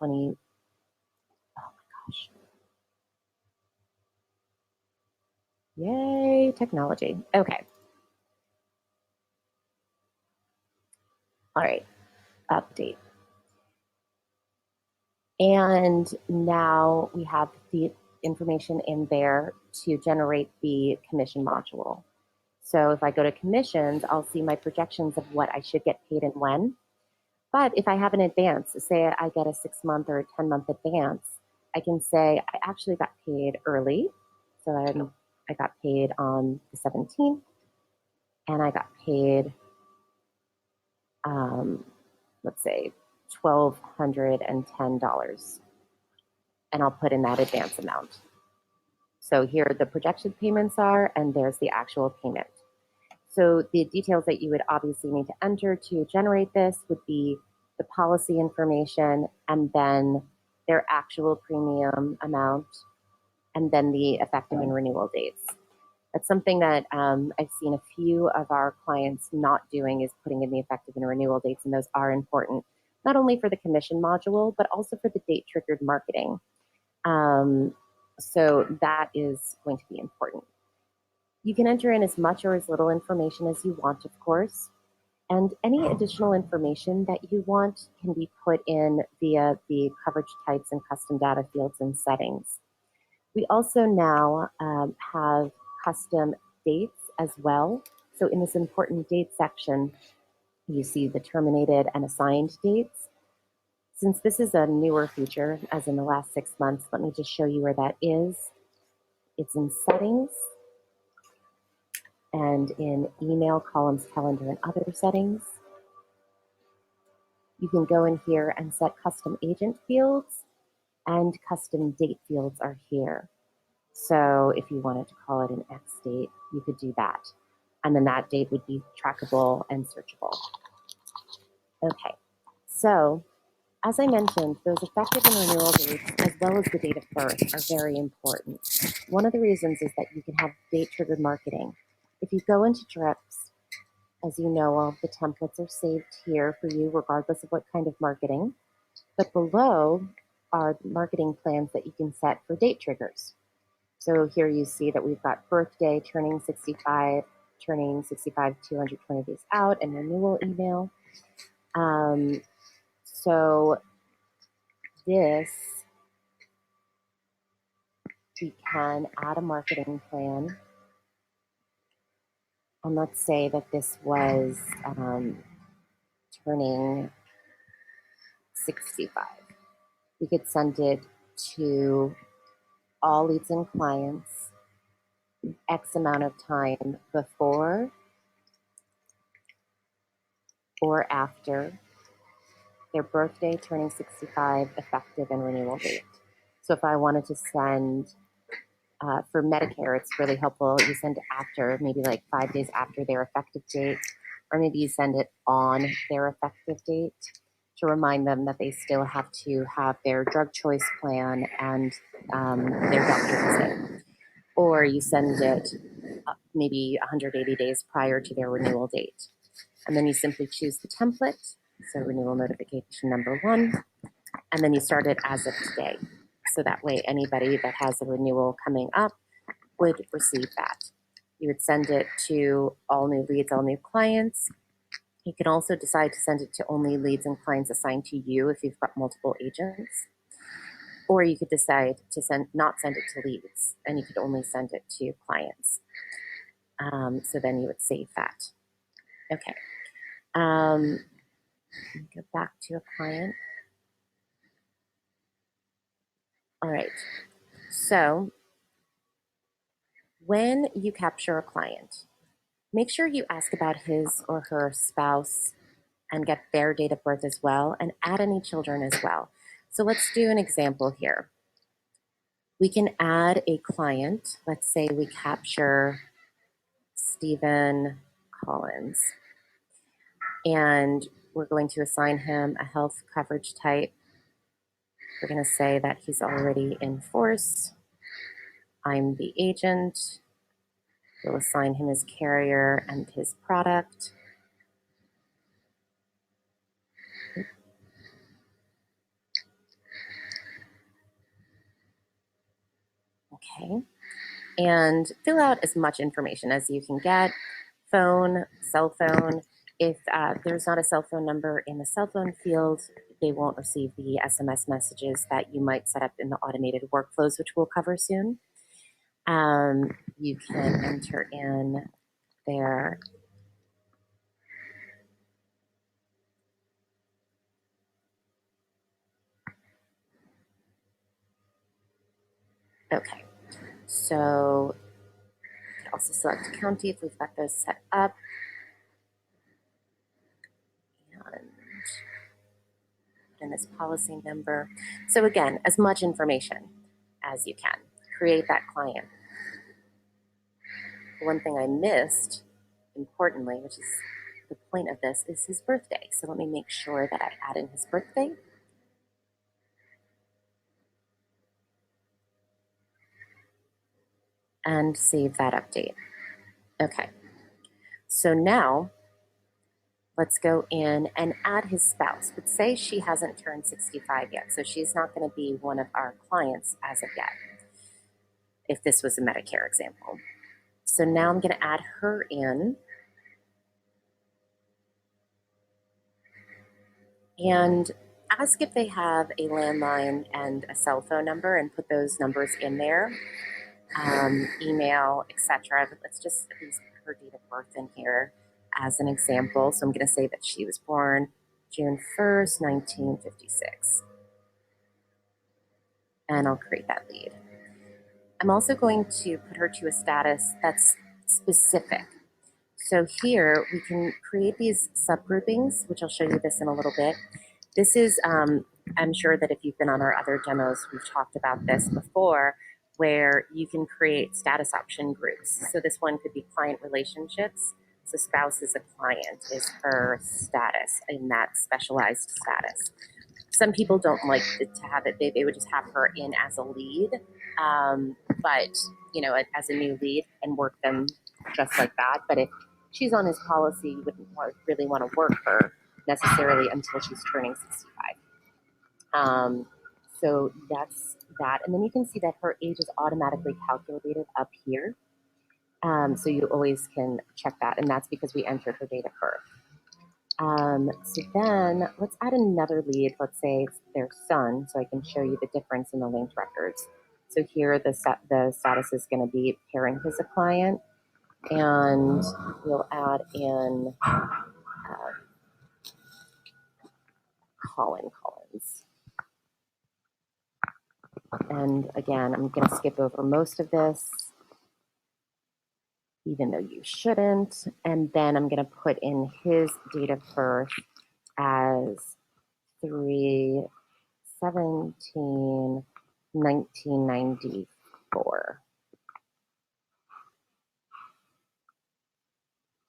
20. Oh my gosh. Yay, technology. Okay. All right, update. And now we have the information in there to generate the commission module. So if I go to commissions, I'll see my projections of what I should get paid and when. But if I have an advance, say I get a 6-month or a 10-month advance, I can say I actually got paid early. So I got paid on the 17th, and I got paid, let's say, $1,210. And I'll put in that advance amount. So here the projected payments are, and there's the actual payment. So the details that you would obviously need to enter to generate this would be the policy information, and then their actual premium amount, and then the effective and renewal dates. That's something that I've seen a few of our clients not doing, is putting in the effective and renewal dates, and those are important, not only for the commission module, but also for the date-triggered marketing. So that is going to be important. You can enter in as much or as little information as you want, of course, and any additional information that you want can be put in via the coverage types and custom data fields and settings. We also now have custom dates as well. So in this important date section, you see the terminated and assigned dates. Since this is a newer feature, as in the last 6 months, let me just show you where that is. It's in settings and in email, columns, calendar, and other settings. You can go in here and set custom agent fields, and custom date fields are here. So if you wanted to call it an X date, you could do that. And then that date would be trackable and searchable. Okay, so as I mentioned, those effective and renewal dates, as well as the date of birth, are very important. One of the reasons is that you can have date-triggered marketing. If you go into Drips, as you know, all of the templates are saved here for you, regardless of what kind of marketing. But below are marketing plans that you can set for date triggers. So here you see that we've got birthday, turning 65, 220 days out, and renewal email. So this, we can add a marketing plan. And let's say that this was turning 65. We could send it to all leads and clients X amount of time before or after their birthday, turning 65, effective and renewal date. So if I wanted to send, for Medicare, it's really helpful, you send it after, maybe like 5 days after their effective date, or maybe you send it on their effective date to remind them that they still have to have their drug choice plan and their doctor visit. Or you send it maybe 180 days prior to their renewal date. And then you simply choose the template, so renewal notification number 1, and then you start it as of today. So that way anybody that has a renewal coming up would receive that. You would send it to all new leads, all new clients. You can also decide to send it to only leads and clients assigned to you if you've got multiple agents. Or you could decide to not send it to leads, and you could only send it to clients. So then you would save that. Okay. Go back to a client. All right. So when you capture a client, make sure you ask about his or her spouse and get their date of birth as well, and add any children as well. So let's do an example here. We can add a client. Let's say we capture Stephen Collins, and we're going to assign him a health coverage type. We're going to say that he's already in force. I'm the agent. We'll assign him his carrier and his product. Okay. And fill out as much information as you can get. Phone, cell phone. If there's not a cell phone number in the cell phone field, they won't receive the SMS messages that you might set up in the automated workflows, which we'll cover soon. You can enter in their okay. So you can also select a county if we've got those set up. And put in this policy number. So again, as much information as you can. Create that client. One thing I missed, importantly, which is the point of this, is his birthday. So let me make sure that I add in his birthday. And save that update. Okay. So now let's go in and add his spouse. But say she hasn't turned 65 yet, so she's not going to be one of our clients as of yet, if this was a Medicare example. So now I'm going to add her in. And ask if they have a landline and a cell phone number and put those numbers in there, email, etc. But let's just at least put her date of birth in here as an example. So I'm going to say that she was born June 1st, 1956. And I'll create that lead. I'm also going to put her to a status that's specific. So here we can create these subgroupings, which I'll show you this in a little bit. This is, I'm sure that if you've been on our other demos, we've talked about this before, where you can create status option groups. So this one could be client relationships. So spouse is a client, is her status in that specialized status. Some people don't like to have it, they would just have her in as a lead, but as a new lead and work them just like that. But if she's on his policy, you wouldn't really want to work her necessarily until she's turning 65. So that's that. And then you can see that her age is automatically calculated up here. So you always can check that. And that's because we entered her date of birth. So then let's add another lead. Let's say it's their son, so I can show you the difference in the linked records. So here the status is going to be parent is a client, and we'll add in Colin Collins. And again, I'm going to skip over most of this, even though you shouldn't. And then I'm going to put in his date of birth as 3/17/1994.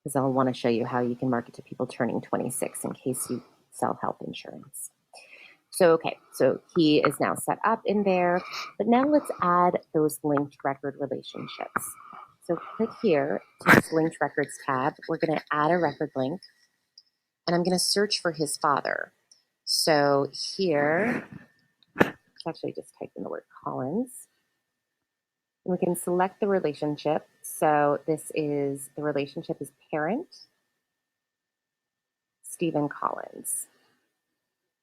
Because I'll want to show you how you can market to people turning 26 in case you sell health insurance. So, okay, so he is now set up in there, but now let's add those linked record relationships. So click here to this linked records tab. We're going to add a record link, and I'm going to search for his father. So here, let's actually just type in the word Collins. And we can select the relationship. So this is, the relationship is parent, Stephen Collins.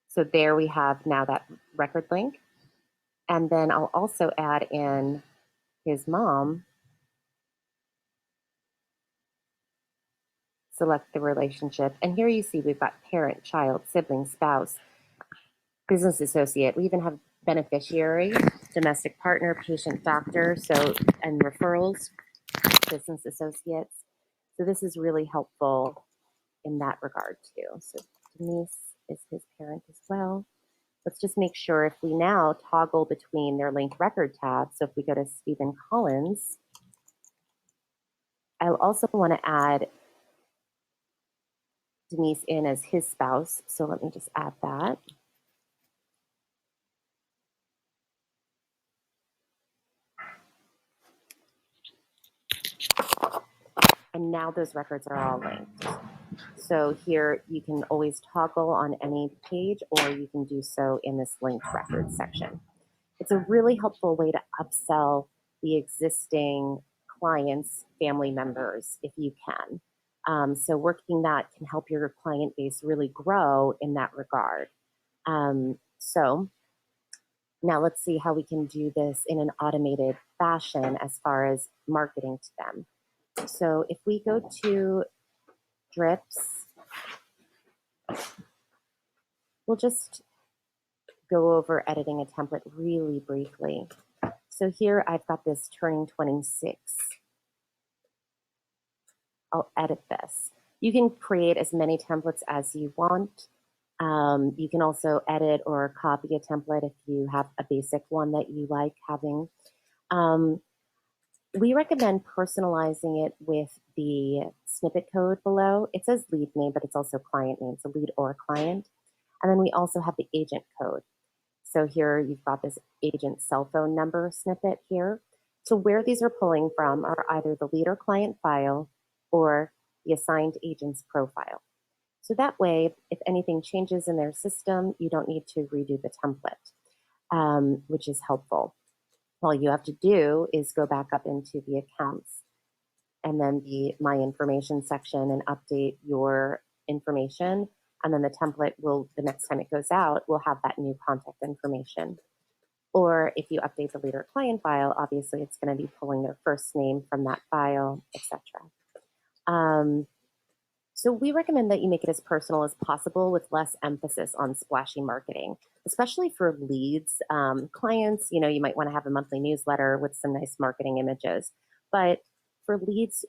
So there we have now that record link. And then I'll also add in his mom. Select the relationship. And here you see we've got parent, child, sibling, spouse, business associate. We even have beneficiary, domestic partner, patient, doctor, and referrals, business associates. So this is really helpful in that regard too. So Denise is his parent as well. Let's just make sure if we now toggle between their linked record tabs. So if we go to Stephen Collins, I'll also want to add Denise in as his spouse. So let me just add that. And now those records are all linked. So here you can always toggle on any page, or you can do so in this linked records section. It's a really helpful way to upsell the existing clients' family members if you can. So working that can help your client base really grow in that regard. So now let's see how we can do this in an automated fashion as far as marketing to them. So if we go to drips, we'll just go over editing a template really briefly. So here I've got this turning 26. I'll edit this. You can create as many templates as you want. You can also edit or copy a template if you have a basic one that you like having. We recommend personalizing it with the snippet code below. It says lead name, but it's also client name, so lead or client. And then we also have the agent code. So here you've got this agent cell phone number snippet here. So where these are pulling from are either the lead or client file or the assigned agent's profile. So that way, if anything changes in their system, you don't need to redo the template, which is helpful. All you have to do is go back up into the accounts and then the My Information section and update your information. And then the template will, the next time it goes out, will have that new contact information. Or if you update the leader client file, obviously it's going to be pulling their first name from that file, etc. So we recommend that you make it as personal as possible with less emphasis on splashy marketing, especially for leads. Clients, you might want to have a monthly newsletter with some nice marketing images. But for leads,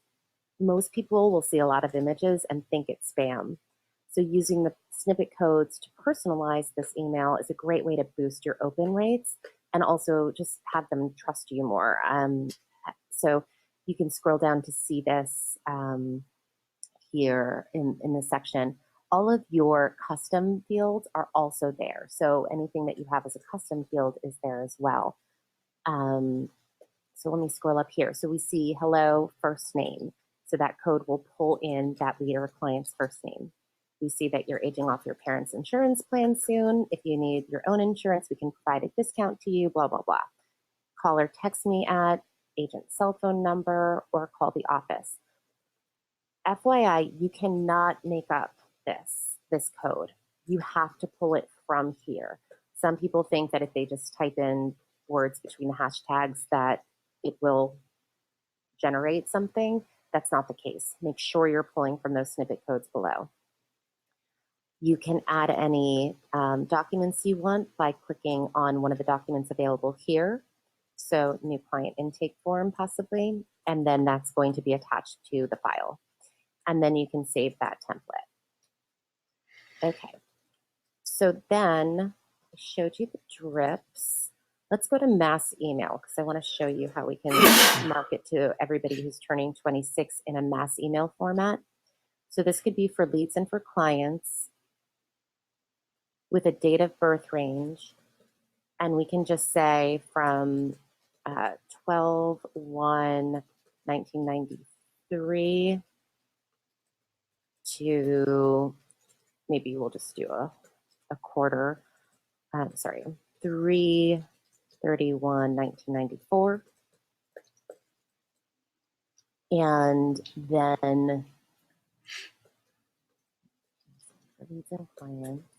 most people will see a lot of images and think it's spam. So using the snippet codes to personalize this email is a great way to boost your open rates and also just have them trust you more. So you can scroll down to see this here in this section. All of your custom fields are also there. So anything that you have as a custom field is there as well. So let me scroll up here. So we see hello, first name. So that code will pull in that leader or client's first name. We see that you're aging off your parents' insurance plan soon. If you need your own insurance, we can provide a discount to you, blah, blah, blah. Call or text me at agent's cell phone number or call the office. FYI, you cannot make up this code. You have to pull it from here. Some people think that if they just type in words between the hashtags that it will generate something. That's not the case. Make sure you're pulling from those snippet codes below. You can add any documents you want by clicking on one of the documents available here. So new client intake form possibly, and then that's going to be attached to the file. And then you can save that template. Okay, so then I showed you the drips. Let's go to mass email because I want to show you how we can market to everybody who's turning 26 in a mass email format. So this could be for leads and for clients with a date of birth range. And we can just say from 12/1/1993 to maybe we'll just do a quarter, 3/31/1994. And then for leads and clients,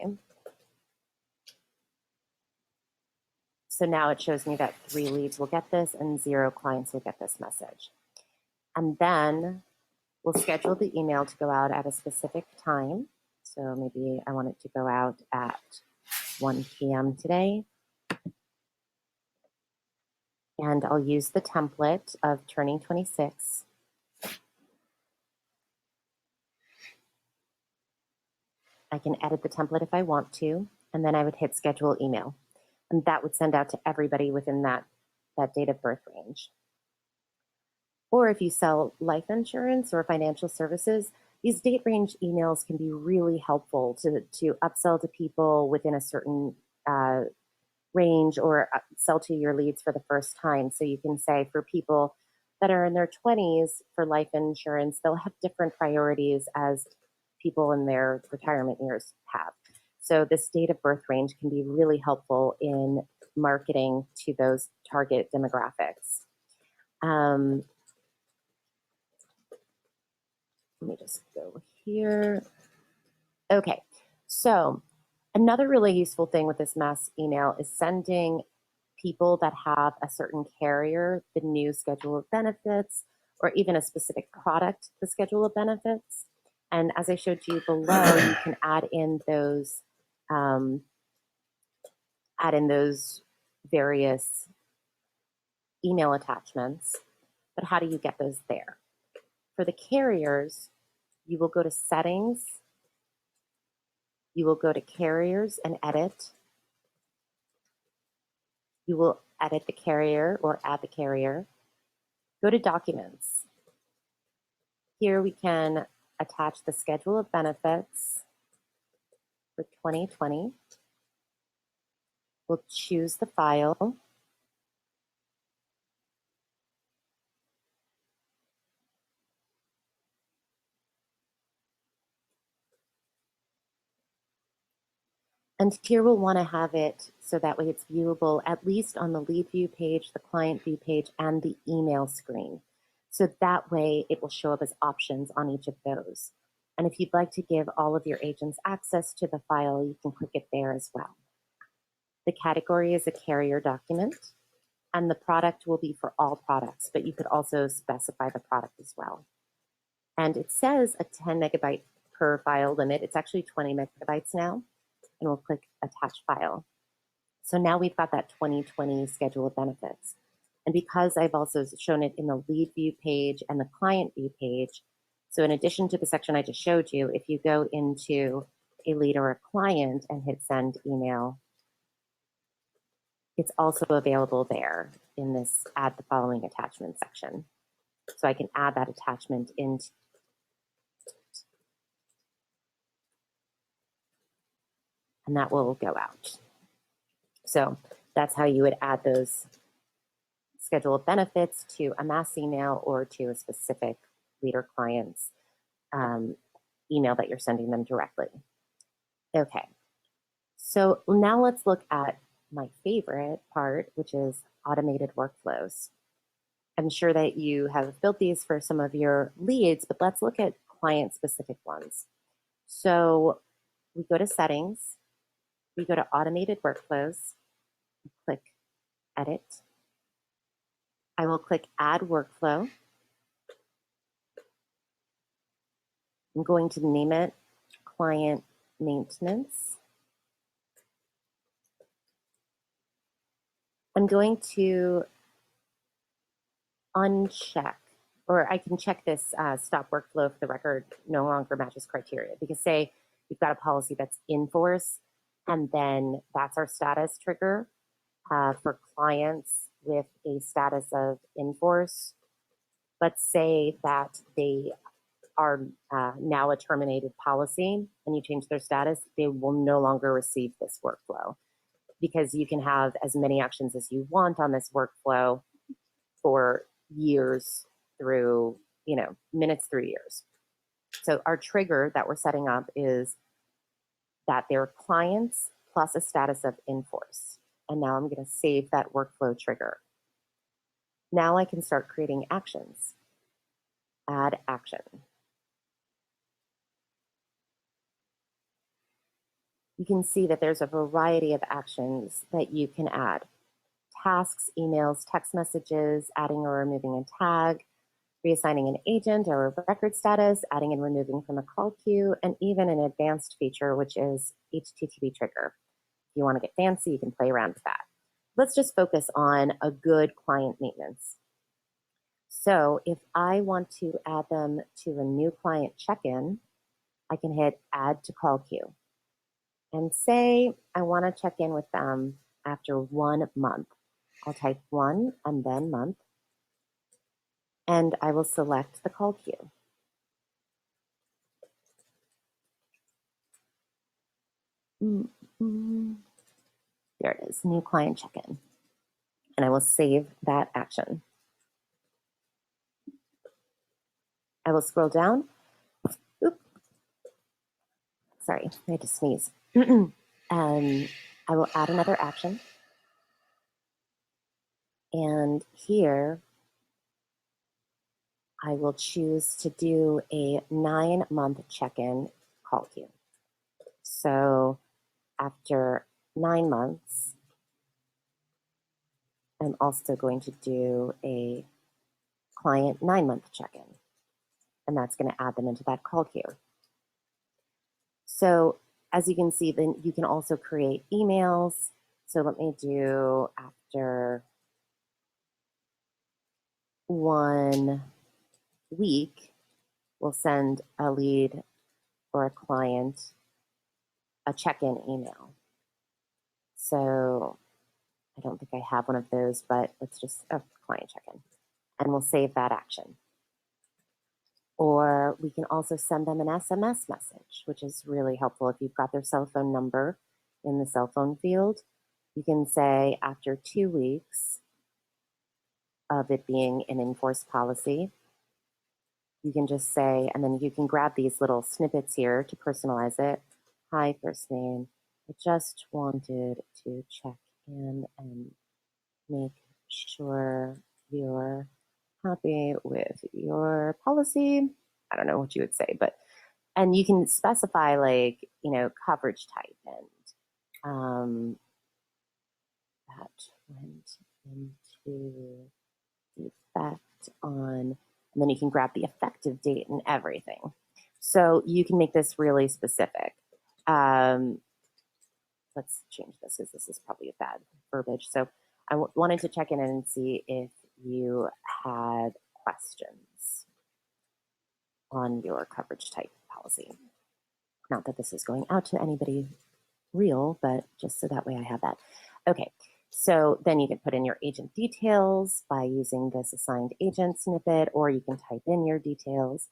okay. So now it shows me that 3 leads will get this and 0 clients will get this message. And then we'll schedule the email to go out at a specific time. So maybe I want it to go out at 1 p.m. today. And I'll use the template of turning 26. I can edit the template if I want to, and then I would hit schedule email. And that would send out to everybody within that date of birth range. Or if you sell life insurance or financial services, these date range emails can be really helpful to upsell to people within a certain range or sell to your leads for the first time. So you can say for people that are in their 20s for life insurance, they'll have different priorities as people in their retirement years have. So this date of birth range can be really helpful in marketing to those target demographics. Let me just go here. Okay, so another really useful thing with this mass email is sending people that have a certain carrier the new schedule of benefits, or even a specific product the schedule of benefits. And as I showed you below, you can add in those various email attachments. But how do you get those there? For the carriers, you will go to settings, you will go to carriers and edit. You will edit the carrier or add the carrier. Go to documents. Here we can attach the schedule of benefits for 2020. We'll choose the file. And here we'll want to have it so that way it's viewable at least on the lead view page, the client view page, and the email screen. So that way it will show up as options on each of those. And if you'd like to give all of your agents access to the file, you can click it there as well. The category is a carrier document, and the product will be for all products, but you could also specify the product as well. And it says a 10 megabyte per file limit. It's actually 20 megabytes now. And we'll click attach file. So now we've got that 2020 schedule of benefits. And because I've also shown it in the lead view page and the client view page, so in addition to the section I just showed you, if you go into a lead or a client and hit send email, it's also available there in this add the following attachment section. So I can add that attachment into and that will go out. So that's how you would add those schedule of benefits to a mass email or to a specific leader client's email that you're sending them directly. Okay, so now let's look at my favorite part, which is automated workflows. I'm sure that you have built these for some of your leads, but let's look at client-specific ones. So we go to settings, we go to automated workflows, click edit. I will click add workflow. I'm going to name it client maintenance. I'm going to uncheck, or I can check this stop workflow if the record no longer matches criteria, because say you've got a policy that's in force, and then that's our status trigger for clients with a status of in force. Let's say that they are now a terminated policy and you change their status, they will no longer receive this workflow, because you can have as many actions as you want on this workflow for years through, minutes through years. So our trigger that we're setting up is that they're clients plus a status of in force. And now I'm going to save that workflow trigger. Now I can start creating actions. Add action. You can see that there's a variety of actions that you can add. Tasks, emails, text messages, adding or removing a tag, reassigning an agent or a record status, adding and removing from a call queue, and even an advanced feature, which is HTTP trigger. If you want to get fancy, you can play around with that. Let's just focus on a good client maintenance. So if I want to add them to a new client check-in, I can hit add to call queue. And say I want to check in with them after 1 month. I'll type 1 and then month, and I will select the call queue. There it is, new client check-in. And I will save that action. I will scroll down. Sorry, I had to sneeze. I will add another action. And here I will choose to do a 9-month check-in call queue. So after 9 months, I'm also going to do a client 9-month check-in, and that's going to add them into that call queue. So as you can see, then you can also create emails. So let me do after 1 week, we'll send a lead or a client a check-in email. So I don't think I have one of those, but let's just client check-in, and we'll save that action. Or we can also send them an SMS message, which is really helpful. If you've got their cell phone number in the cell phone field, you can say after 2 weeks of it being an enforced policy, you can just say, and then you can grab these little snippets here to personalize it. Hi, first name. I just wanted to check in and make sure you're happy with your policy. I don't know what you would say, but, and you can specify like, coverage type and that went into effect on, and then you can grab the effective date and everything. So you can make this really specific. Let's change this because this is probably a bad verbiage. So I wanted to check in and see if you had questions on your coverage type policy. Not that this is going out to anybody real, but just so that way I have that. Okay, so then you can put in your agent details by using this assigned agent snippet, or you can type in your details,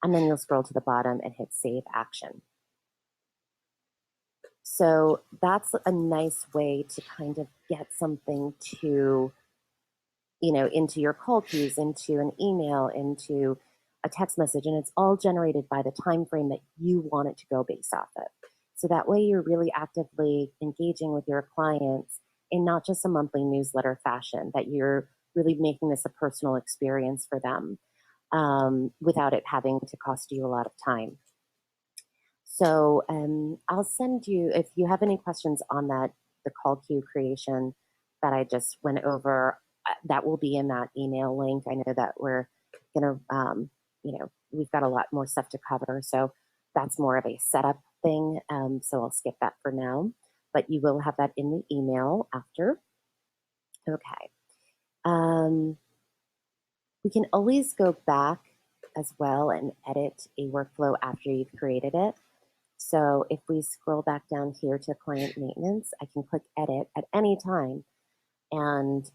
and then you'll scroll to the bottom and hit save action. So that's a nice way to kind of get something to, into your call queues, into an email, into a text message, and it's all generated by the time frame that you want it to go based off of. So that way you're really actively engaging with your clients in not just a monthly newsletter fashion, that you're really making this a personal experience for them without it having to cost you a lot of time. So I'll send you, if you have any questions on that, the call queue creation that I just went over, that will be in that email link. I know that we're going to, we've got a lot more stuff to cover. So that's more of a setup thing. So I'll skip that for now, but you will have that in the email after. Okay. We can always go back as well and edit a workflow after you've created it. So if we scroll back down here to client maintenance, I can click edit at any time and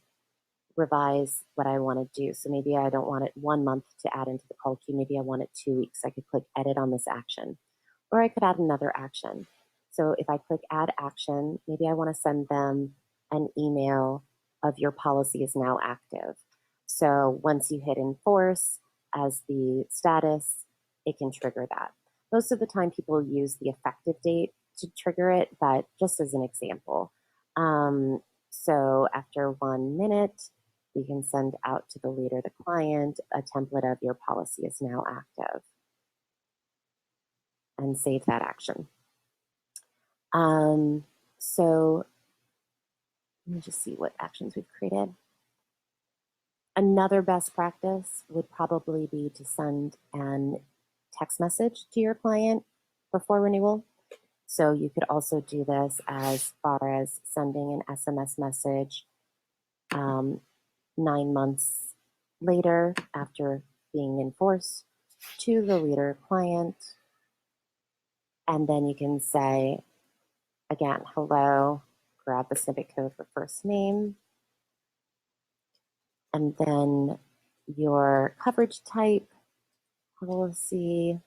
revise what I want to do. So maybe I don't want it 1 month to add into the call queue. Maybe I want it 2 weeks. I could click edit on this action, or I could add another action. So if I click add action, maybe I want to send them an email of your policy is now active. So once you hit enforce as the status, it can trigger that. Most of the time people use the effective date to trigger it, but just as an example. So after 1 minute, we can send out to the leader, the client, a template of your policy is now active and save that action. So let me just see what actions we've created. Another best practice would probably be to send an text message to your client before renewal. So you could also do this as far as sending an SMS message 9 months later after being enforced to the leader client. And then you can say, again, hello, grab the snippet code for first name, and then your coverage type, policy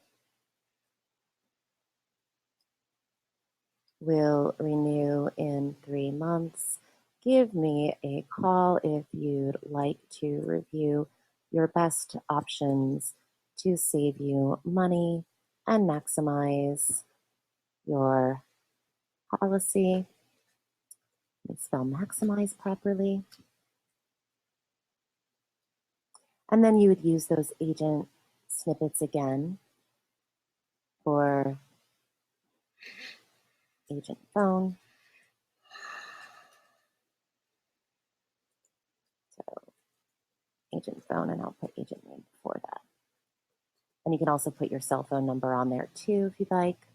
will renew in 3 months. Give me a call if you'd like to review your best options to save you money and maximize your policy. Let me spell maximize properly. And then you would use those agent snippets again for agent phone. So agent phone, and I'll put agent name before that. And you can also put your cell phone number on there too if you'd like,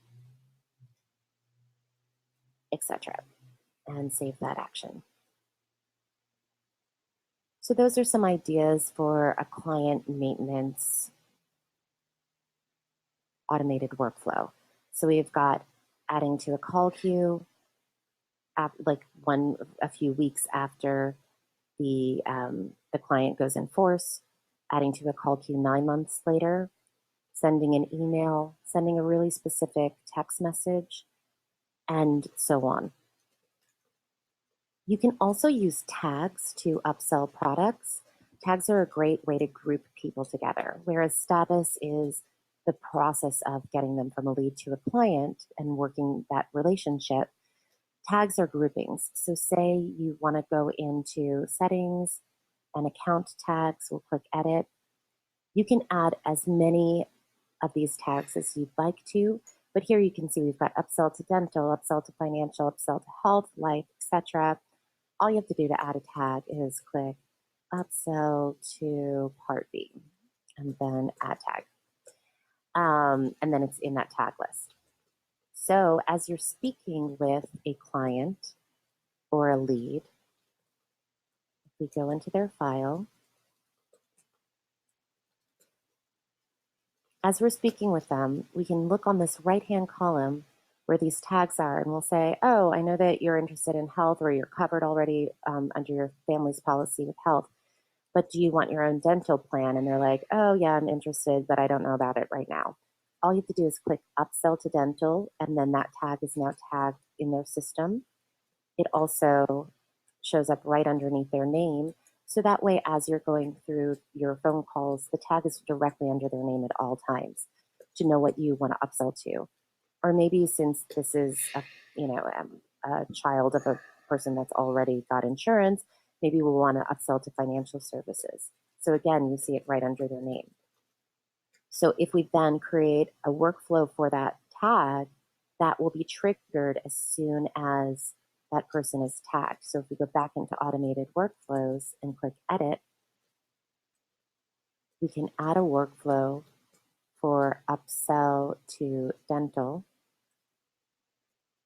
etc. And save that action. So those are some ideas for a client maintenance automated workflow. So we've got adding to a call queue, like a few weeks after the client goes in force, adding to a call queue 9 months later, sending an email, sending a really specific text message, and so on. You can also use tags to upsell products. Tags are a great way to group people together, whereas status is the process of getting them from a lead to a client and working that relationship. Tags are groupings. So say you want to go into settings and account tags, we'll click edit. You can add as many of these tags as you'd like to, but here you can see we've got upsell to dental, upsell to financial, upsell to health, life, etc. All you have to do to add a tag is click upsell to Part B and then add tag. And then it's in that tag list. So as you're speaking with a client or a lead, if we go into their file, as we're speaking with them, we can look on this right-hand column where these tags are, and we'll say, oh, I know that you're interested in health or you're covered already under your family's policy with health, but do you want your own dental plan? And they're like, oh yeah, I'm interested, but I don't know about it right now. All you have to do is click upsell to dental, and then that tag is now tagged in their system. It also shows up right underneath their name. So that way, as you're going through your phone calls, the tag is directly under their name at all times to know what you want to upsell to. Or maybe since this is a child of a person that's already got insurance, maybe we'll want to upsell to financial services. So again, you see it right under their name. So if we then create a workflow for that tag, that will be triggered as soon as that person is tagged. So if we go back into automated workflows and click edit, we can add a workflow for upsell to dental.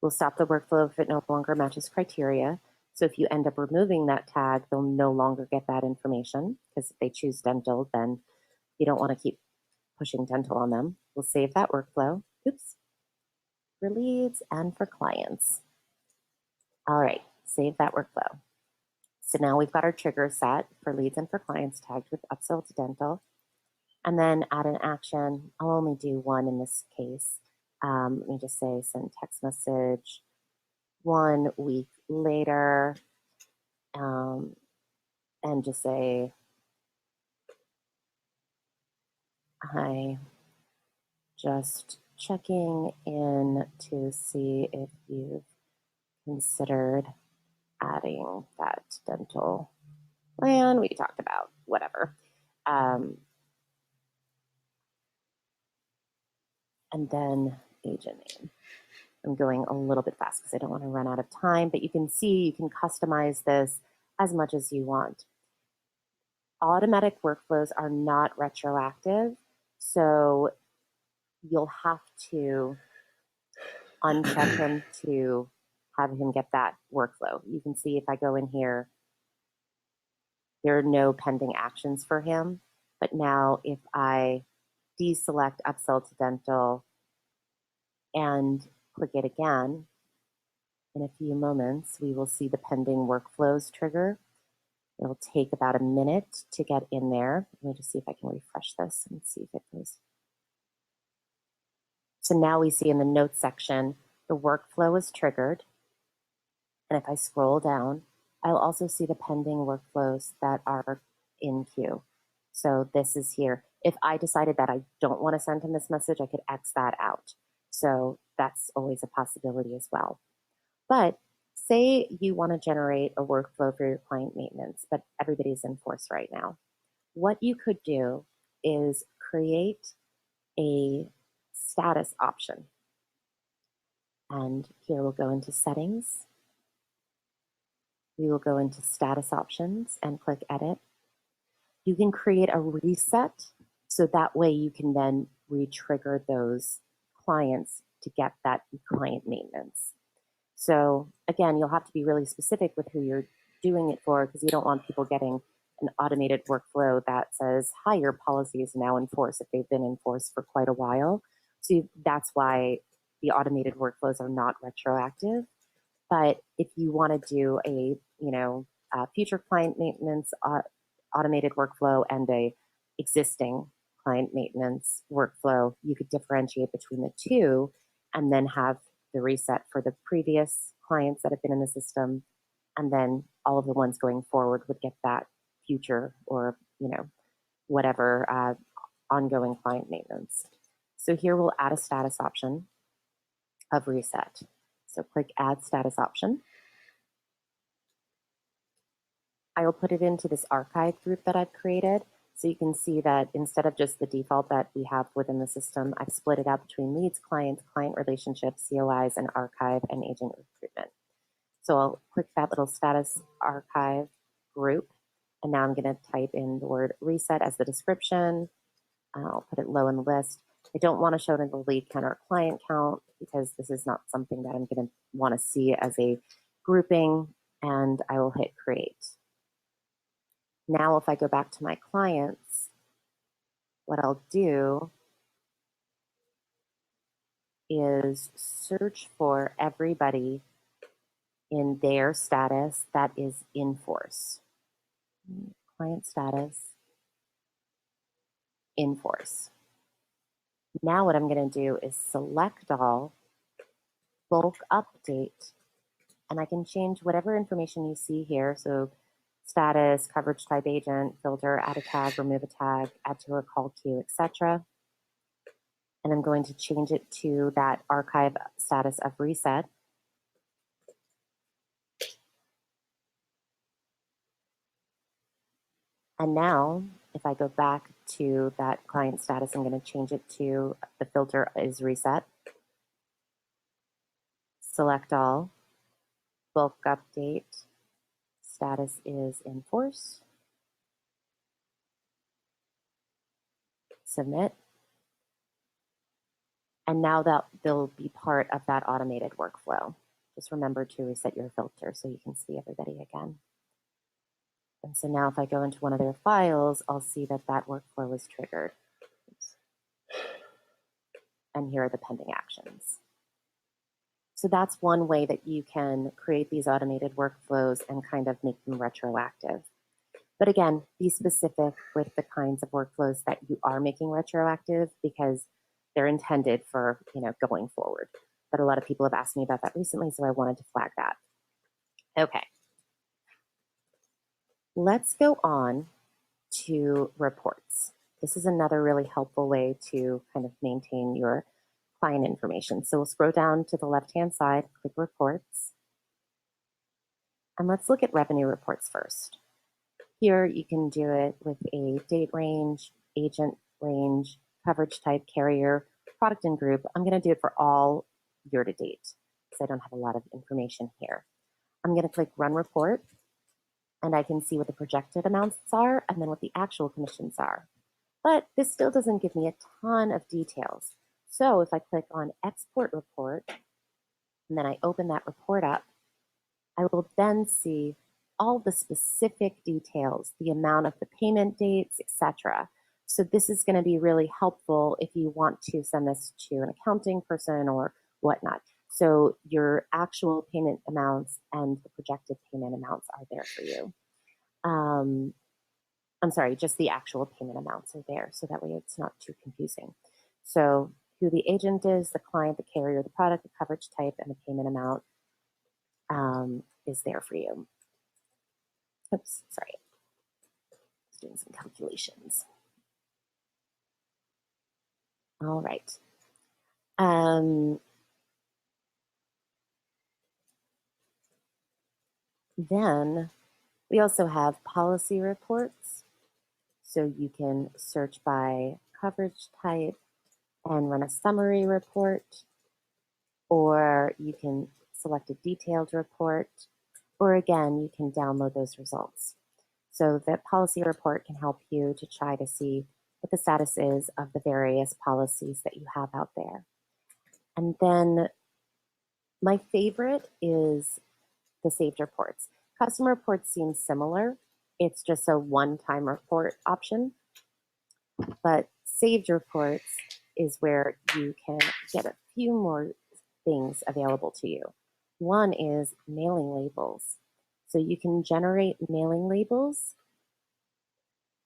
We'll stop the workflow if it no longer matches criteria. So if you end up removing that tag, they'll no longer get that information, because if they choose dental, then you don't want to keep pushing dental on them. We'll save that workflow. Oops. For leads and for clients. All right, save that workflow. So now we've got our trigger set for leads and for clients tagged with upsell to dental. And then add an action. I'll only do one in this case. Let me just say send text message 1 week later, and just say, hi, just checking in to see if you've considered adding that dental plan we talked about, whatever. And then agent name. I'm going a little bit fast because I don't want to run out of time, but you can see you can customize this as much as you want. Automatic workflows are not retroactive, so you'll have to uncheck him to have him get that workflow. You can see if I go in here, there are no pending actions for him. But now if I deselect upsell to dental and click it again, in a few moments, we will see the pending workflows trigger. It'll take about a minute to get in there. Let me just see if I can refresh this and see if it goes. So now we see in the notes section, the workflow is triggered. And if I scroll down, I'll also see the pending workflows that are in queue. So this is here. If I decided that I don't want to send him this message, I could X that out. So that's always a possibility as well. But say you want to generate a workflow for your client maintenance, but everybody's in force right now. What you could do is create a status option. And here we'll go into settings. We will go into status options and click edit. You can create a reset so that way you can then re-trigger those clients to get that client maintenance. So again, you'll have to be really specific with who you're doing it for because you don't want people getting an automated workflow that says, hi, your policy is now in force if they've been in force for quite a while. So that's why the automated workflows are not retroactive. But if you want to do a, future client maintenance automated workflow and a existing client maintenance workflow, you could differentiate between the two and then have the reset for the previous clients that have been in the system. And then all of the ones going forward would get that future or, whatever ongoing client maintenance. So here we'll add a status option of reset. So click add status option. I will put it into this archive group that I've created. So you can see that instead of just the default that we have within the system, I've split it out between leads, clients, client relationships, COIs, and archive and agent recruitment. So I'll click that little status archive group. And now I'm going to type in the word reset as the description. I'll put it low in the list. I don't want to show it in the lead count or client count because this is not something that I'm going to want to see as a grouping, and I will hit create. Now, if I go back to my clients, what I'll do is search for everybody in their status that is in force. Client status, in force. Now what I'm going to do is select all, bulk update, and I can change whatever information you see here. So status, coverage type agent, filter, add a tag, remove a tag, add to a call queue, etc. And I'm going to change it to that archive status of reset. And now, if I go back to that client status, I'm going to change it to the filter is reset. Select all, bulk update, status is in force. Submit. And now that they'll be part of that automated workflow. Just remember to reset your filter so you can see everybody again. And so now if I go into one of their files, I'll see that that workflow is triggered. Oops. And here are the pending actions. So that's one way that you can create these automated workflows and kind of make them retroactive. But again, be specific with the kinds of workflows that you are making retroactive because they're intended for, going forward. But a lot of people have asked me about that recently, so I wanted to flag that. Okay. Let's go on to reports. This is another really helpful way to kind of maintain your client information. So we'll scroll down to the left-hand side, click reports. And let's look at revenue reports first. Here you can do it with a date range, agent range, coverage type, carrier, product and group. I'm going to do it for all year to date because I don't have a lot of information here. I'm going to click run report and I can see what the projected amounts are and then what the actual commissions are. But this still doesn't give me a ton of details. So if I click on export report and then I open that report up, I will then see all the specific details, the amount of the payment dates, etc. So this is going to be really helpful if you want to send this to an accounting person or whatnot. So your actual payment amounts and the projected payment amounts are there for you. I'm sorry, just the actual payment amounts are there. So that way it's not too confusing. So who the agent is, the client, the carrier, the product, the coverage type, and the payment amount is there for you. Oops, sorry. I was doing some calculations. All right. Then we also have policy reports. So you can search by coverage type and run a summary report, or you can select a detailed report, or again, you can download those results. So the policy report can help you to try to see what the status is of the various policies that you have out there. And then my favorite is the saved reports. Custom reports seem similar. It's just a one-time report option, but saved reports is where you can get a few more things available to you. One is mailing labels. So you can generate mailing labels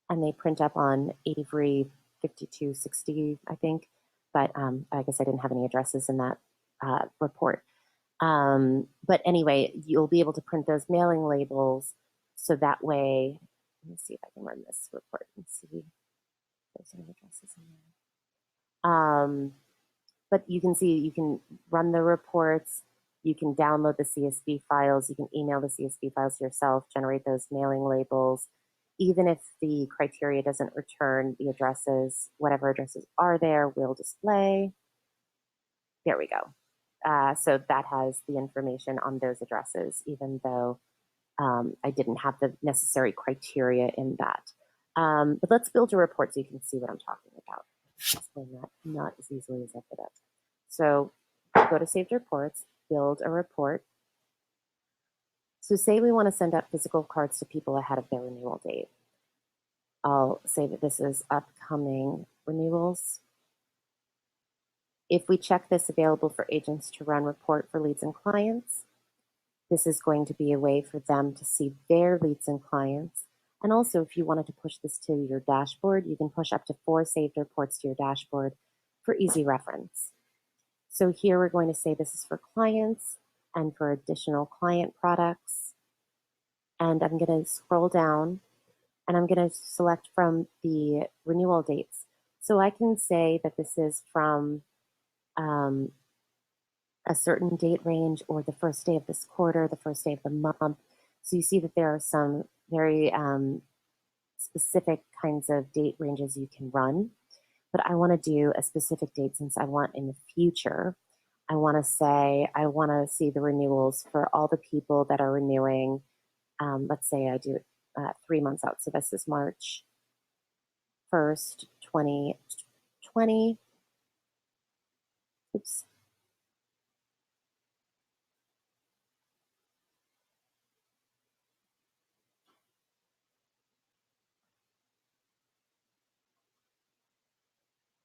and they print up on Avery 5260, I think. But I guess I didn't have any addresses in that report. But anyway, you'll be able to print those mailing labels so that way, let me see if I can run this report and see if there's any addresses in there. But you can see, you can run the reports, you can download the CSV files, you can email the CSV files yourself, generate those mailing labels. Even if the criteria doesn't return the addresses, whatever addresses are there will display. There we go. So that has the information on those addresses, even though I didn't have the necessary criteria in that. But let's build a report so you can see what I'm talking about. Explain that not as easily as I put it. So go to Saved Reports, build a report. So say we want to send out physical cards to people ahead of their renewal date. I'll say that this is upcoming renewals. If we check this available for agents to run report for leads and clients, this is going to be a way for them to see their leads and clients. And also, if you wanted to push this to your dashboard, you can push up to 4 saved reports to your dashboard for easy reference. So here we're going to say this is for clients and for additional client products. And I'm going to scroll down and I'm going to select from the renewal dates. So I can say that this is from a certain date range or the first day of this quarter, the first day of the month. So you see that there are some very specific kinds of date ranges you can run. But I want to do a specific date since I want in the future. I want to say, I want to see the renewals for all the people that are renewing. Let's say I do it 3 months out. So this is March 1st, 2020. Oops.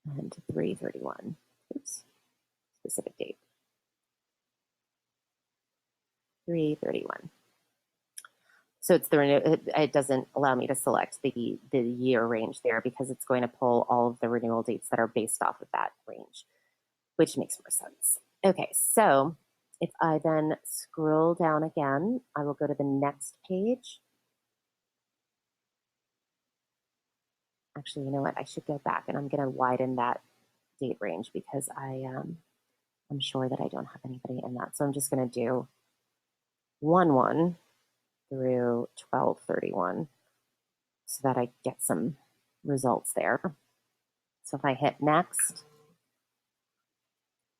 And 3/31. Oops. Specific date. 3/31. So it's it doesn't allow me to select the year range there because it's going to pull all of the renewal dates that are based off of that range, which makes more sense. Okay, so if I then scroll down again, I will go to the next page. Actually, you know what? I should go back and I'm going to widen that date range because I'm sure that I don't have anybody in that. So I'm just going to do 1/1 through 12/31 so that I get some results there. So if I hit next,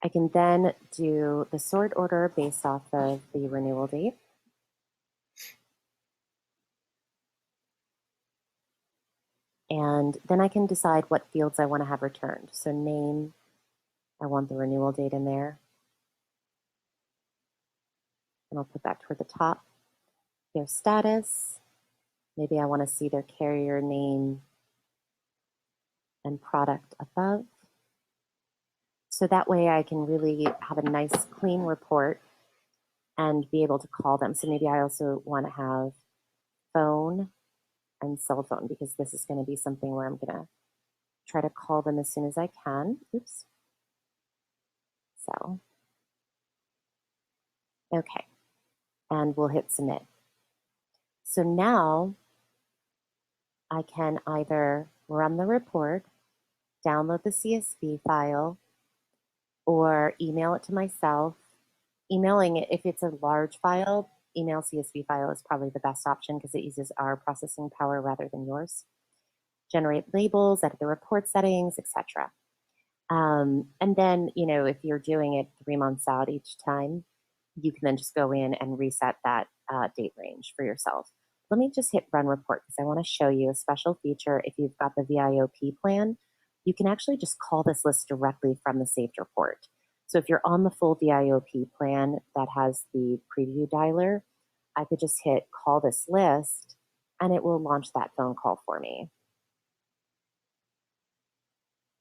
I can then do the sort order based off of the renewal date. And then I can decide what fields I want to have returned. So name, I want the renewal date in there. And I'll put that toward the top. Their status, maybe I want to see their carrier name and product above. So that way I can really have a nice clean report and be able to call them. So maybe I also want to have phone and cell phone because this is going to be something where I'm going to try to call them as soon as I can. Oops. So, okay. And we'll hit submit. So now I can either run the report, download the CSV file, or email it to myself. Emailing it, if it's a large file, email CSV file is probably the best option because it uses our processing power rather than yours. Generate labels, edit the report settings, etc. And then, if you're doing it 3 months out each time, you can then just go in and reset that date range for yourself. Let me just hit run report because I want to show you a special feature. If you've got the VIOP plan, you can actually just call this list directly from the saved report. So if you're on the full VIOP plan that has the preview dialer, I could just hit call this list and it will launch that phone call for me.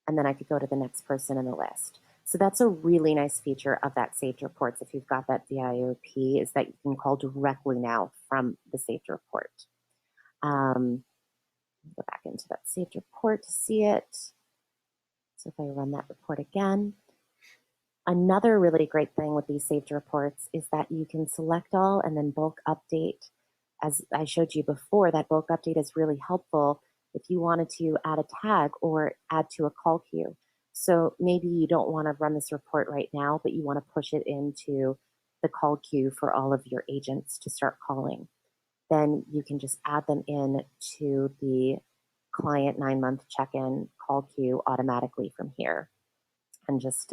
And then I could go to the next person in the list. So that's a really nice feature of that saved reports. If you've got that VIOP, is that you can call directly now from the saved report. Go back into that saved report to see it. So if I run that report again, another really great thing with these saved reports is that you can select all and then bulk update. As I showed you before, that bulk update is really helpful if you wanted to add a tag or add to a call queue. So maybe you don't want to run this report right now, but you want to push it into the call queue for all of your agents to start calling. Then you can just add them in to the client 9-month check-in call queue automatically from here and just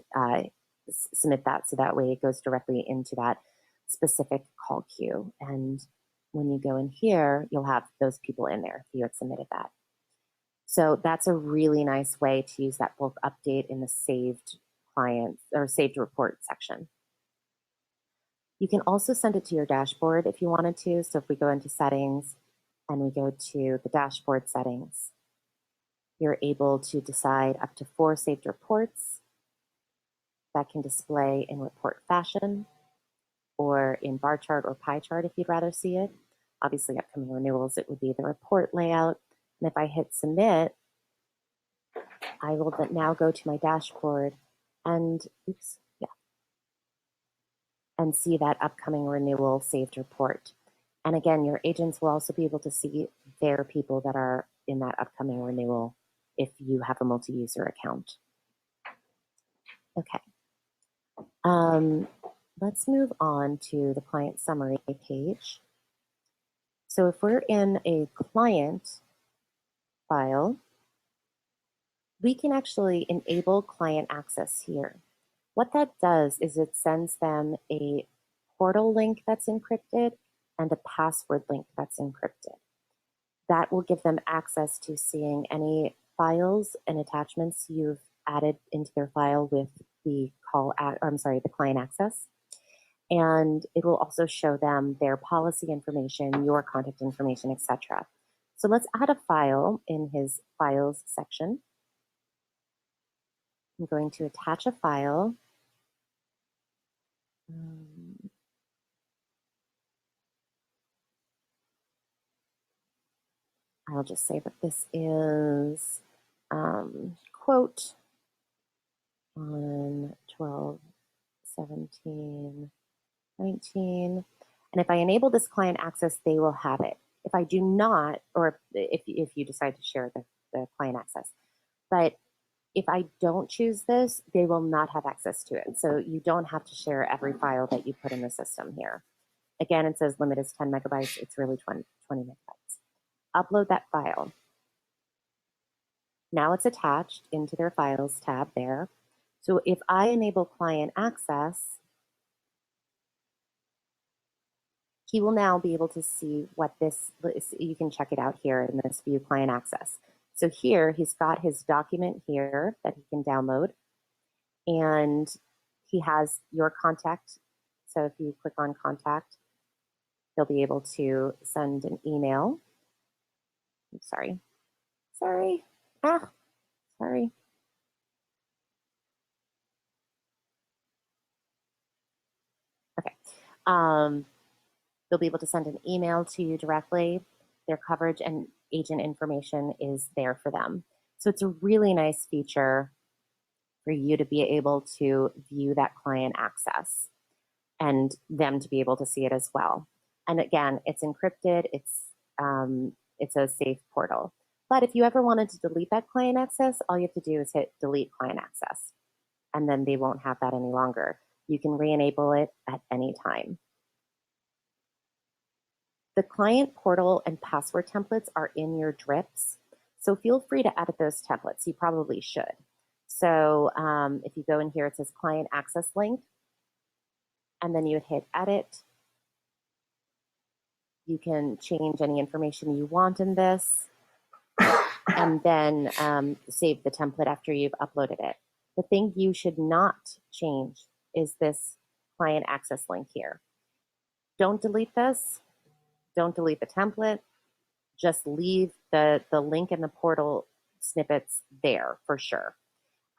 submit that so that way it goes directly into that specific call queue. And when you go in here, you'll have those people in there if you had submitted that. So that's a really nice way to use that bulk update in the saved clients or saved report section. You can also send it to your dashboard if you wanted to. So if we go into settings and we go to the dashboard settings, you're able to decide up to 4 saved reports that can display in report fashion or in bar chart or pie chart if you'd rather see it. Obviously, upcoming renewals, it would be the report layout. And if I hit submit, I will now go to my dashboard and, and see that upcoming renewal saved report. And again, your agents will also be able to see their people that are in that upcoming renewal if you have a multi-user account. Okay. Let's move on to the client summary page. So if we're in a client file, we can actually enable client access here. What that does is it sends them a portal link that's encrypted and a password link that's encrypted. That will give them access to seeing any files and attachments you've added into their file with the the client access. And it will also show them their policy information, your contact information, etc. So let's add a file in his files section. I'm going to attach a file. I'll just say that this is quote on 12/17/19. And if I enable this client access, they will have it. If I do not, or if you decide to share the client access, but if I don't choose this, they will not have access to it. So you don't have to share every file that you put in the system here. Again, it says limit is 10 megabytes. It's really 20 megabytes. Upload that file. Now it's attached into their files tab there. So if I enable client access, he will now be able to see what this is. You can check it out here in this view client access. So here he's got his document here that he can download, and he has your contact. So if you click on contact, he'll be able to send an email. I'm sorry. Okay. They'll be able to send an email to you directly. Their coverage and agent information is there for them. So it's a really nice feature for you to be able to view that client access and them to be able to see it as well. And again, it's encrypted. It's a safe portal. But if you ever wanted to delete that client access, all you have to do is hit delete client access, and then they won't have that any longer. You can re-enable it at any time. The client portal and password templates are in your drips, so feel free to edit those templates. You probably should. So if you go in here, it says client access link, and then you would hit edit. You can change any information you want in this, and then save the template after you've uploaded it. The thing you should not change is this client access link here. Don't delete this. Don't delete the template. Just leave the link in the portal snippets there for sure.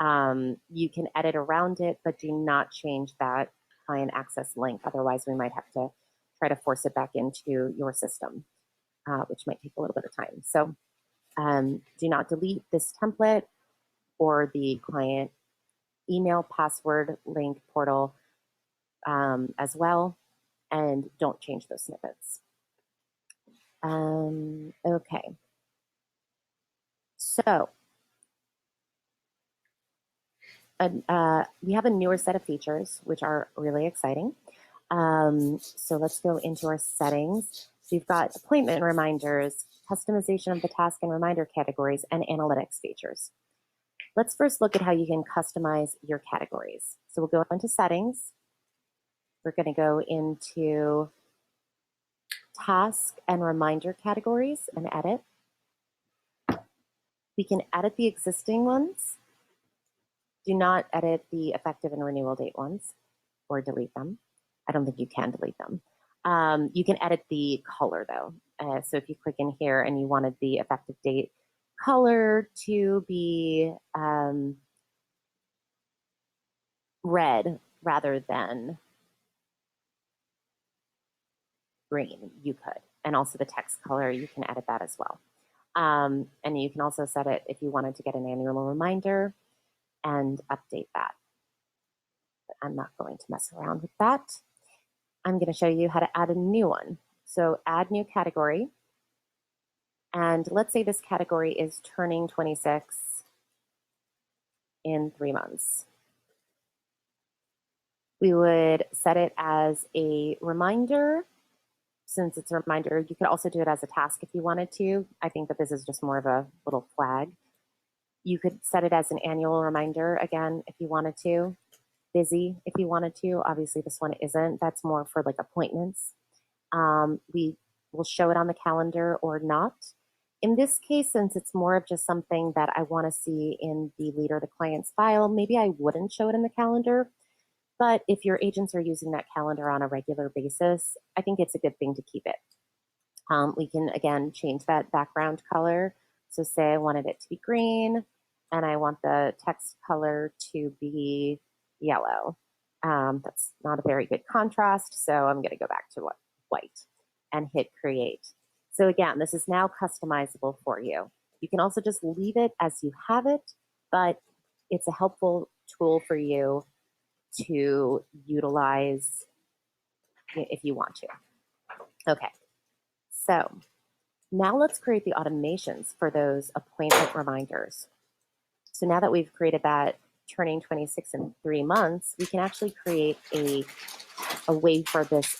You can edit around it, but do not change that client access link. Otherwise, we might have to try to force it back into your system, which might take a little bit of time. So do not delete this template or the client email password link portal as well, and don't change those snippets. Okay. So we have a newer set of features, which are really exciting. So let's go into our settings. So you've got appointment reminders, customization of the task and reminder categories, and analytics features. Let's first look at how you can customize your categories. So we'll go into settings. We're going to go into task and reminder categories and edit. We can edit the existing ones. Do not edit the effective and renewal date ones or delete them. I don't think you can delete them. You can edit the color though. So if you click in here and you wanted the effective date color to be red rather than green, you could. And also the text color, you can edit that as well. And you can also set it if you wanted to get an annual reminder and update that. But I'm not going to mess around with that. I'm going to show you how to add a new one. So add new category. And let's say this category is turning 26 in 3 months. We would set it as a reminder. Since it's a reminder, you could also do it as a task if you wanted to. I think that this is just more of a little flag. You could set it as an annual reminder again if you wanted to. Busy if you wanted to. Obviously this one isn't. That's more for like appointments. We will show it on the calendar or not. In this case, since it's more of just something that I want to see in the leader of the client's file, maybe I wouldn't show it in the calendar. But if your agents are using that calendar on a regular basis, I think it's a good thing to keep it. We can, again, change that background color. So say I wanted it to be green, and I want the text color to be yellow. That's not a very good contrast, so I'm going to go back to white and hit create. So again, this is now customizable for you. You can also just leave it as you have it, but it's a helpful tool for you to utilize if you want to. Okay, so now let's create the automations for those appointment reminders. So now that we've created that turning 26 in 3 months, we can actually create a way for this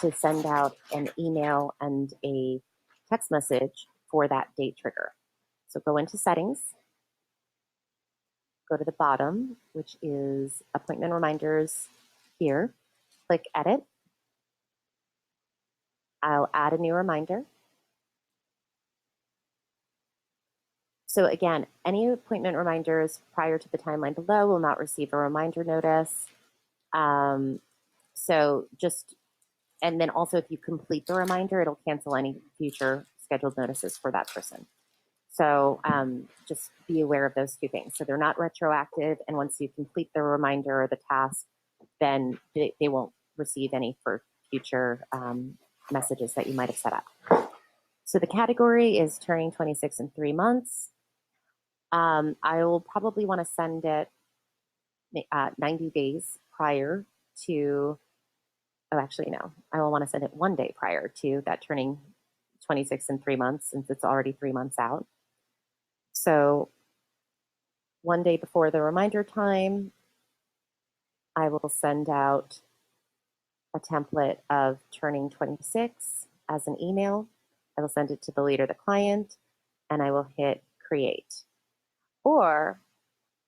to send out an email and a text message for that date trigger. So go into settings, go to the bottom, which is appointment reminders here, click edit. I'll add a new reminder. So again, any appointment reminders prior to the timeline below will not receive a reminder notice. And then also if you complete the reminder, it'll cancel any future scheduled notices for that person. So just be aware of those two things. So they're not retroactive, and once you complete the reminder or the task, then they won't receive any for future messages that you might have set up. So the category is turning 26 in 3 months. I will probably want to send it 90 days prior to, oh, actually, no, I will want to send it 1 day prior to that turning 26 in 3 months, since it's already 3 months out. So 1 day before the reminder time, I will send out a template of turning 26 as an email. I will send it to the leader, the client, and I will hit create. Or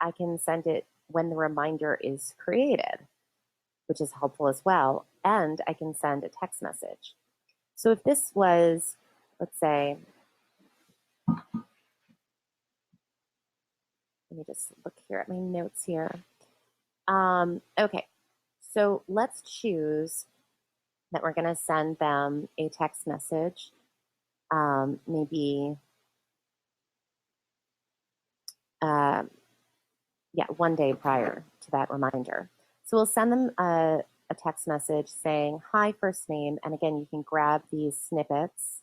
I can send it when the reminder is created, which is helpful as well. And I can send a text message. So if this was, let's say, let me just look here at my notes here. Okay, so let's choose that we're going to send them a text message, maybe, yeah, 1 day prior to that reminder. So we'll send them a text message saying, hi, first name. And again, you can grab these snippets.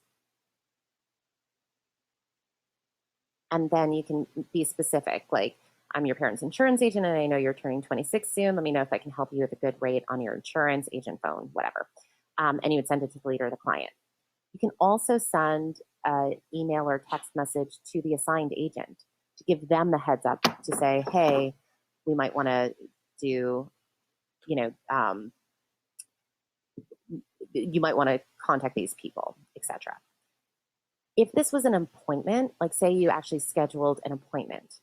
And then you can be specific, like, I'm your parents' insurance agent, and I know you're turning 26 soon. Let me know if I can help you with a good rate on your insurance, agent phone, whatever. And you would send it to the leader of the client. You can also send an email or text message to the assigned agent to give them the heads up to say, hey, we might want to do, you might want to contact these people, etc. If this was an appointment, like say you actually scheduled an appointment,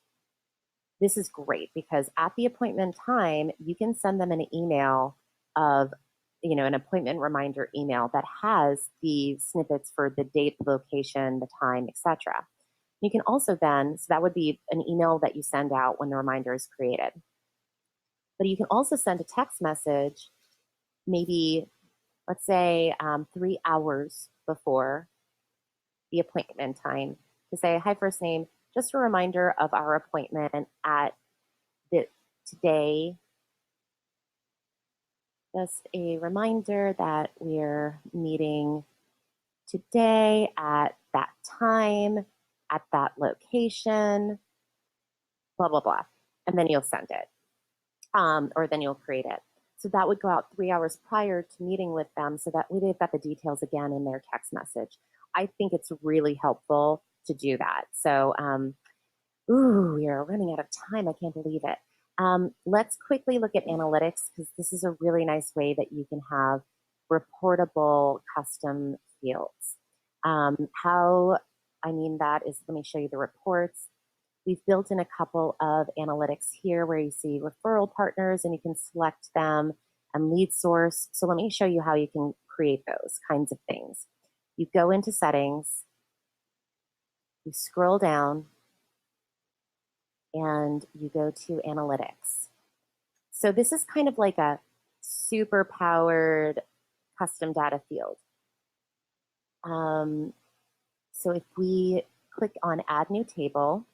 this is great because at the appointment time, you can send them an email of, an appointment reminder email that has the snippets for the date, the location, the time, etc. You can also then, so that would be an email that you send out when the reminder is created. But you can also send a text message, maybe, let's say 3 hours before the appointment time, to say, hi, first name, just a reminder of our appointment at today. Just a reminder that we're meeting today at that time, at that location, blah, blah, blah. And then you'll send it, or then you'll create it. So that would go out 3 hours prior to meeting with them so that they've got the details again in their text message. I think it's really helpful to do that. So, we are running out of time. I can't believe it. Let's quickly look at analytics because this is a really nice way that you can have reportable custom fields. How I mean that is, let me show you the reports. We've built in a couple of analytics here where you see referral partners and you can select them and lead source. So let me show you how you can create those kinds of things. You go into settings, you scroll down, and you go to analytics. So this is kind of like a super powered custom data field. So if we click on add new table,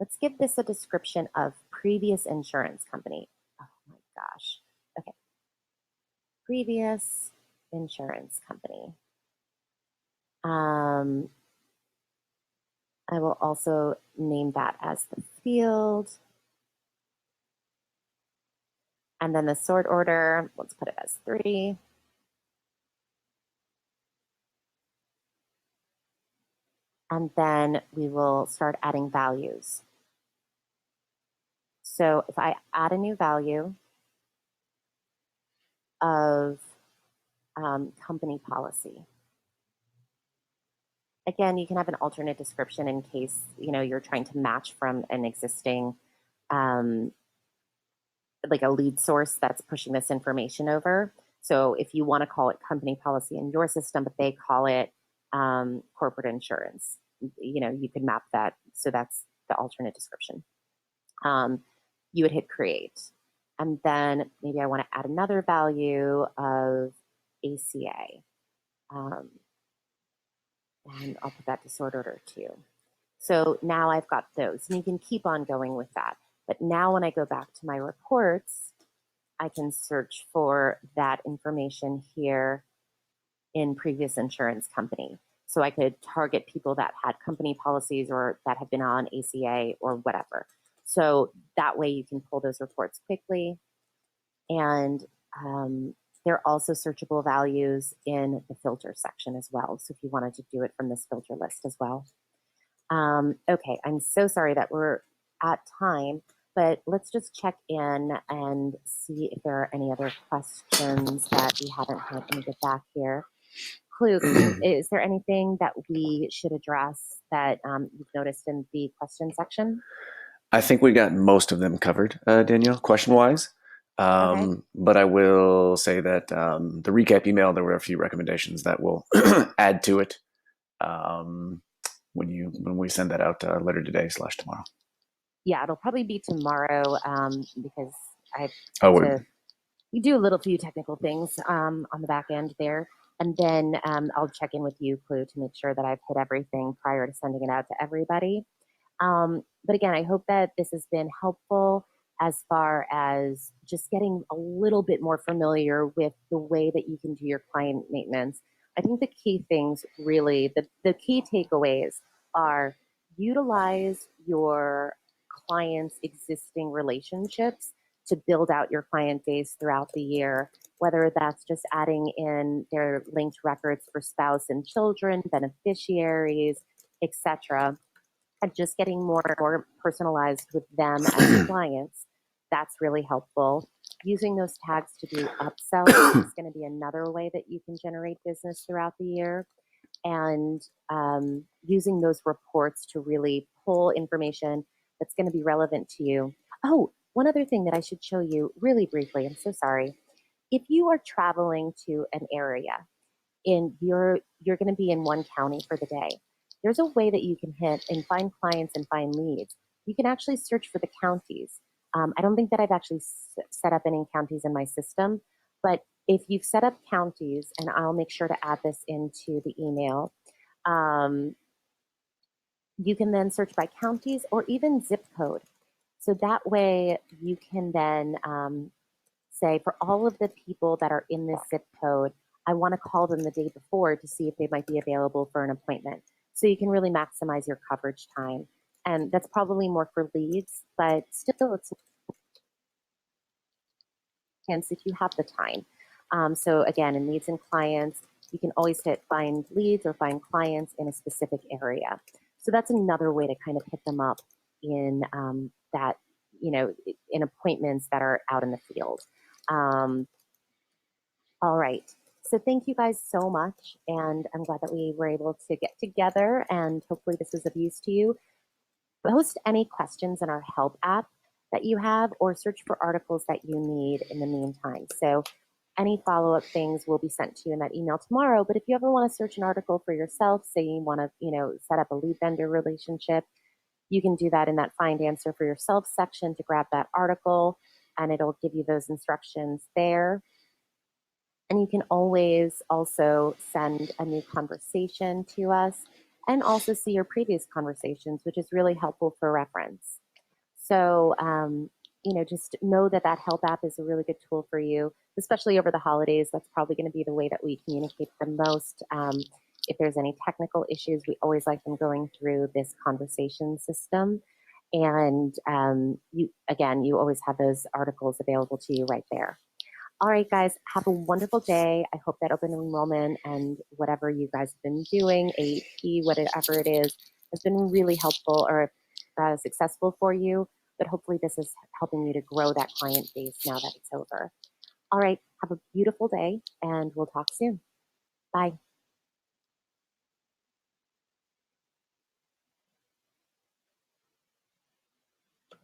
let's give this a description of previous insurance company. Oh my gosh. Okay. Previous insurance company. I will also name that as the field. And then the sort order, let's put it as 3. And then we will start adding values. So if I add a new value of company policy, again, you can have an alternate description in case you're trying to match from an existing like a lead source that's pushing this information over. So if you want to call it company policy in your system, but they call it corporate insurance, you could map that. So that's the alternate description. You would hit create. And then maybe I want to add another value of ACA. And I'll put that to sort order too. So now I've got those, and you can keep on going with that. But now when I go back to my reports, I can search for that information here in previous insurance company. So I could target people that had company policies or that have been on ACA or whatever. So that way you can pull those reports quickly. And there are also searchable values in the filter section as well. So if you wanted to do it from this filter list as well. Okay, I'm so sorry that we're at time, but let's just check in and see if there are any other questions that we haven't had. Let me get back here. Clue, is there anything that we should address that you've noticed in the question section? I think we got most of them covered, Danielle, question wise. Okay. But I will say that the recap email, there were a few recommendations that we'll add to it um, when we send that out later today / tomorrow. Yeah, it'll probably be tomorrow because I Oh, had to you do a little few technical things on the back end there. And then I'll check in with you, Clue, to make sure that I've hit everything prior to sending it out to everybody. But again, I hope that this has been helpful as far as just getting a little bit more familiar with the way that you can do your client maintenance. I think the key things really, the key takeaways are utilize your clients' existing relationships to build out your client base throughout the year, whether that's just adding in their linked records for spouse and children, beneficiaries, etc., and just getting more and more personalized with them as clients. That's really helpful. Using those tags to do upsells is going to be another way that you can generate business throughout the year. And using those reports to really pull information that's going to be relevant to you. Oh, one other thing that I should show you really briefly. I'm so sorry. If you are traveling to an area in you're going to be in one county for the day, there's a way that you can hit and find clients and find leads. You can actually search for the counties. I don't think that I've actually set up any counties in my system, but if you've set up counties, and I'll make sure to add this into the email, um, you can then search by counties or even zip code. So that way you can then say, for all of the people that are in this zip code, I want to call them the day before to see if they might be available for an appointment. So you can really maximize your coverage time. And that's probably more for leads, but still it's chance if you have the time. So again, in leads and clients, you can always hit find leads or find clients in a specific area. So that's another way to kind of hit them up in that, in appointments that are out in the field. Um, all right. So thank you guys so much. And I'm glad that we were able to get together, and hopefully this was of use to you. Post any questions in our help app that you have, or search for articles that you need in the meantime. So any follow-up things will be sent to you in that email tomorrow. But if you ever want to search an article for yourself, say you want to, set up a lead vendor relationship, you can do that in that find answer for yourself section to grab that article, and it'll give you those instructions there. And you can always also send a new conversation to us and also see your previous conversations, which is really helpful for reference. So, just know that that help app is a really good tool for you, especially over the holidays. That's probably going to be the way that we communicate the most. If there's any technical issues, we always like them going through this conversation system. And you always have those articles available to you right there. All right, guys, have a wonderful day. I hope that open enrollment and whatever you guys have been doing, AEP, whatever it is, has been really helpful or successful for you. But hopefully this is helping you to grow that client base now that it's over. All right, have a beautiful day, and we'll talk soon. Bye.